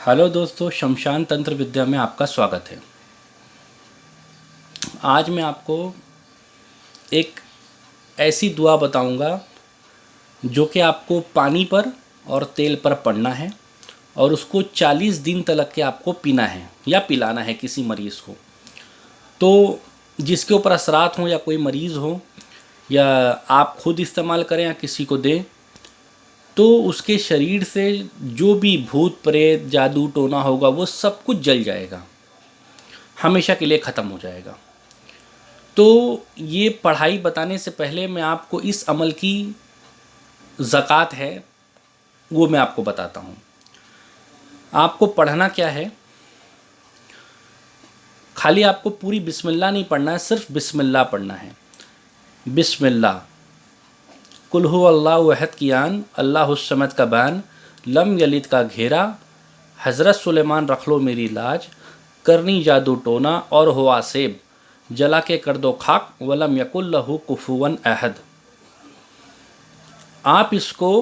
Hello दोस्तों, शमशान तंत्र विद्या में आपका स्वागत है। आज मैं आपको एक ऐसी दुआ बताऊंगा जो कि आपको पानी पर और तेल पर पढ़ना है और उसको 40 दिन तक के आपको पीना है या पिलाना है किसी मरीज़ को। तो जिसके ऊपर असरात हों या कोई मरीज़ हो या आप खुद इस्तेमाल करें या किसी को दें, तो उसके शरीर से जो भी भूत प्रेत जादू टोना होगा वो सब कुछ जल जाएगा, हमेशा के लिए ख़त्म हो जाएगा। तो ये पढ़ाई बताने से पहले मैं आपको इस अमल की ज़कात है वो मैं आपको बताता हूँ। आपको पढ़ना क्या है, खाली आपको पूरी बिस्मिल्लाह नहीं पढ़ना है, सिर्फ बिस्मिल्लाह पढ़ना है। बिस्मिल्लाह कुल हु अल्लाहु अहद की आन, अल्लाहुस समद का बैन, लम यलिद का घेरा, हज़रत सुलेमान रख लो मेरी लाज, करनी जादू टोना और हुआ सेब, जला के कर दो खाक, वलम यकुल लहू कुफुवन अहद। आप इसको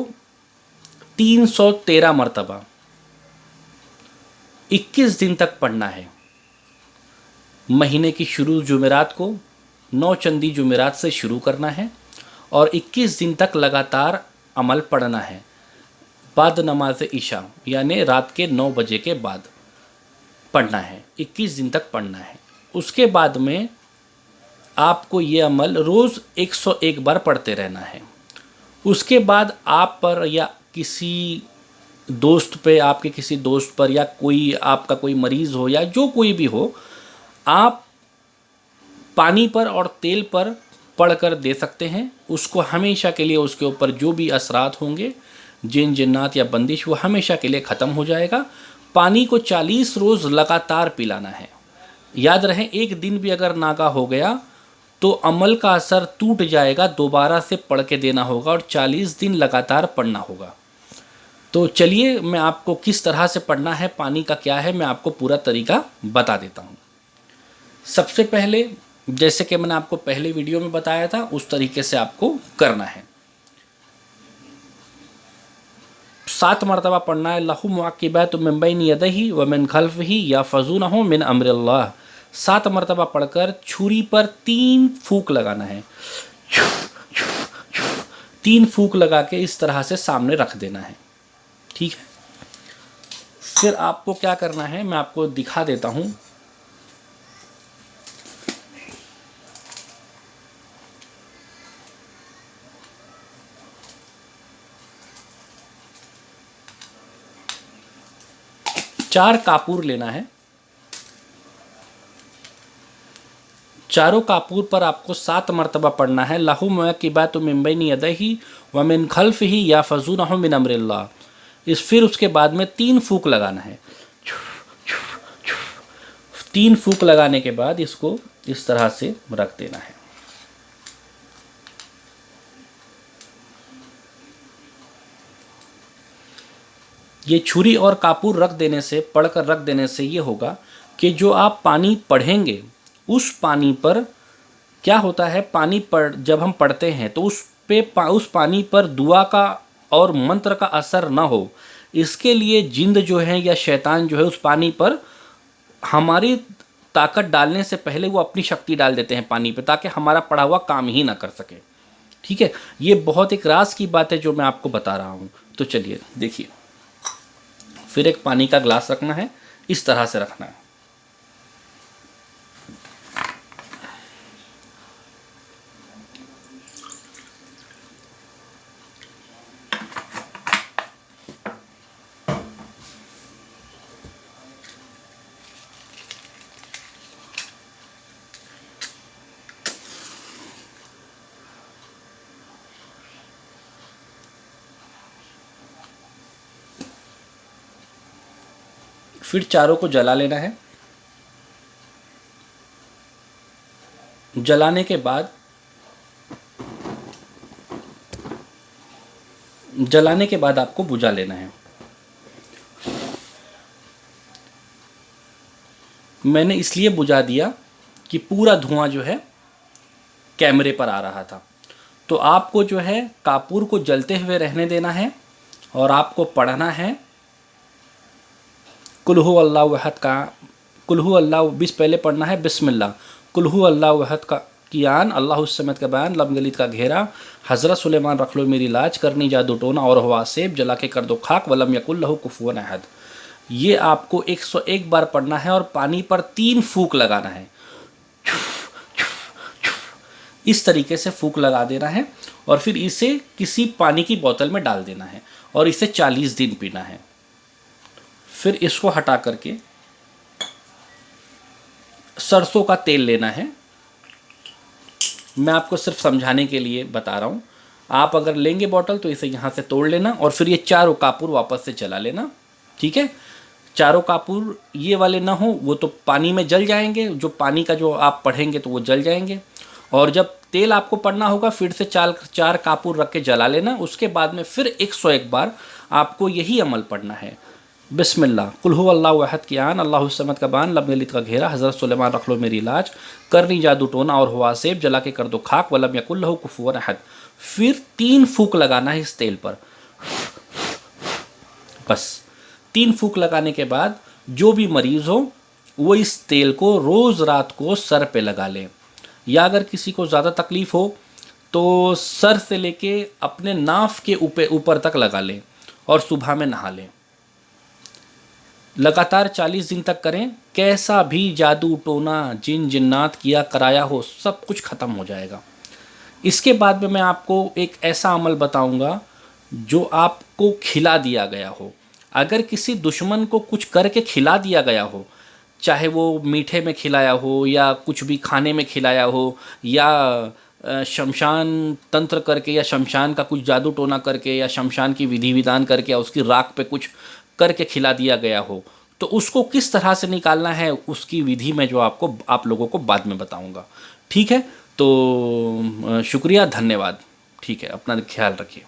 313 मरतबा 21 दिन तक पढ़ना है। महीने की शुरू जुमेरात को 9 चंदी जुमेरात से शुरू करना है और 21 दिन तक लगातार अमल पढ़ना है। बाद नमाज इशा यानी रात के 9 बजे के बाद पढ़ना है, 21 दिन तक पढ़ना है। उसके बाद में आपको ये अमल रोज़ 101 बार पढ़ते रहना है। उसके बाद आप पर या किसी दोस्त पे, आपके किसी दोस्त पर या कोई आपका कोई मरीज़ हो या जो कोई भी हो, आप पानी पर और तेल पर पढ़ कर दे सकते हैं। उसको हमेशा के लिए उसके ऊपर जो भी असरात होंगे, जिन जिन्नात या बंदिश, वो हमेशा के लिए ख़त्म हो जाएगा। पानी को 40 रोज़ लगातार पिलाना है। याद रहे, एक दिन भी अगर नागा हो गया तो अमल का असर टूट जाएगा, दोबारा से पढ़ के देना होगा और 40 दिन लगातार पढ़ना होगा। तो चलिए मैं आपको किस तरह से पढ़ना है, पानी का क्या है, मैं आपको पूरा तरीका बता देता हूँ। सबसे पहले जैसे कि मैंने आपको पहले वीडियो में बताया था उस तरीके से आपको करना है। 7 मरतबा पढ़ना है। लहू मुअक्किबात मिन बैनि यदैहि व मिन खल्फिही यहफ़ज़ूनहु मिन अम्रिल्लाह। 7 मरतबा पढ़कर छुरी पर 3 फूंक लगाना है। 3 फूंक लगा के इस तरह से सामने रख देना है। ठीक है, फिर आपको क्या करना है मैं आपको दिखा देता हूँ। चार कापूर लेना है। चारों कापूर पर आपको 7 मरतबा पढ़ना है। लहू मुअक्किबात मिन बैनि यदैहि व मिन खल्फिही यहफ़ज़ूनहु मिन अम्रिल्लाह। फिर उसके बाद में 3 फूंक लगाना है। 3 फूंक लगाने के बाद इसको इस तरह से रख देना है। ये छुरी और कापूर रख देने से, पढ़कर रख देने से ये होगा कि जो आप पानी पढ़ेंगे उस पानी पर क्या होता है, पानी पढ़ जब हम पढ़ते हैं तो उस पानी पर दुआ का और मंत्र का असर ना हो, इसके लिए जिंद जो है या शैतान जो है उस पानी पर हमारी ताकत डालने से पहले वो अपनी शक्ति डाल देते हैं पानी पे, ताकि हमारा पढ़ा हुआ काम ही ना कर सके। ठीक है, ये बहुत एक राज की बात है जो मैं आपको बता रहा हूँ। तो चलिए देखिए, फिर एक पानी का ग्लास रखना है, इस तरह से रखना है। फिर चारों को जला लेना है। जलाने के बाद आपको बुझा लेना है। मैंने इसलिए बुझा दिया कि पूरा धुआं जो है कैमरे पर आ रहा था। तो आपको जो है कापूर को जलते हुए रहने देना है और आपको पढ़ना है कुल हु अल्लाहु अहद का, कुल हु अल्लाहु बिस पहले पढ़ना है बिस्मिल्लाह, कुल हु अल्लाहु अहद का कियान, अल्लाहु समेत का बयान, लब गलित का घेरा, हज़रत सुलेमान रख लो मेरी लाज, करनी जादू टोना और हवा सेब, जला के कर दो खाक, वलम यकुल लहू कुफुवन अहद। ये आपको 101 बार पढ़ना है और पानी पर 3 फूंक लगाना है। इस तरीके से फूंक लगा देना है और फिर इसे किसी पानी की बोतल में डाल देना है और इसे 40 दिन पीना है। फिर इसको हटा करके सरसों का तेल लेना है। मैं आपको सिर्फ समझाने के लिए बता रहा हूँ। आप अगर लेंगे बॉटल तो इसे यहाँ से तोड़ लेना और फिर ये चारों कापूर वापस से जला लेना, ठीक है। चारों कापूर ये वाले ना हो, वो तो पानी में जल जाएंगे, जो पानी का जो आप पढ़ेंगे तो वो जल जाएंगे। और जब तेल आपको पड़ना होगा फिर से चार कापूर रख के जला लेना। उसके बाद में फिर 101 बार आपको यही अमल पढ़ना है। बिस्मिल्लाह, कुल हु अल्लाहु अहद की आन, अल्लाहु समद का बान, लब गलित का घेरा, हज़रत सुलेमान रख लो मेरी लाज, करनी जादू टोना और हुआ सेब, जला के कर दो खाक, वलम यकुल लहू कुफुवन अहद। फिर 3 फूंक लगाना है इस तेल पर। बस 3 फूंक लगाने के बाद जो भी मरीज़ हो वो इस तेल को रोज़ रात को सर पे लगा लें, या अगर किसी को ज़्यादा तकलीफ़ हो तो सर से लेके अपने नाफ के ऊपर तक लगा लें और सुबह में नहा लें। लगातार 40 दिन तक करें। कैसा भी जादू टोना जिन जिन्नात किया कराया हो सब कुछ ख़त्म हो जाएगा। इसके बाद में मैं आपको एक ऐसा अमल बताऊंगा जो आपको खिला दिया गया हो। अगर किसी दुश्मन को कुछ करके खिला दिया गया हो, चाहे वो मीठे में खिलाया हो या कुछ भी खाने में खिलाया हो, या शमशान तंत्र करके या शमशान का कुछ जादू टोना करके या शमशान की विधि विधान करके या उसकी राख पे कुछ करके खिला दिया गया हो, तो उसको किस तरह से निकालना है उसकी विधि में जो आप लोगों को बाद में बताऊंगा। ठीक है, तो शुक्रिया, धन्यवाद। ठीक है, अपना ख्याल रखिए।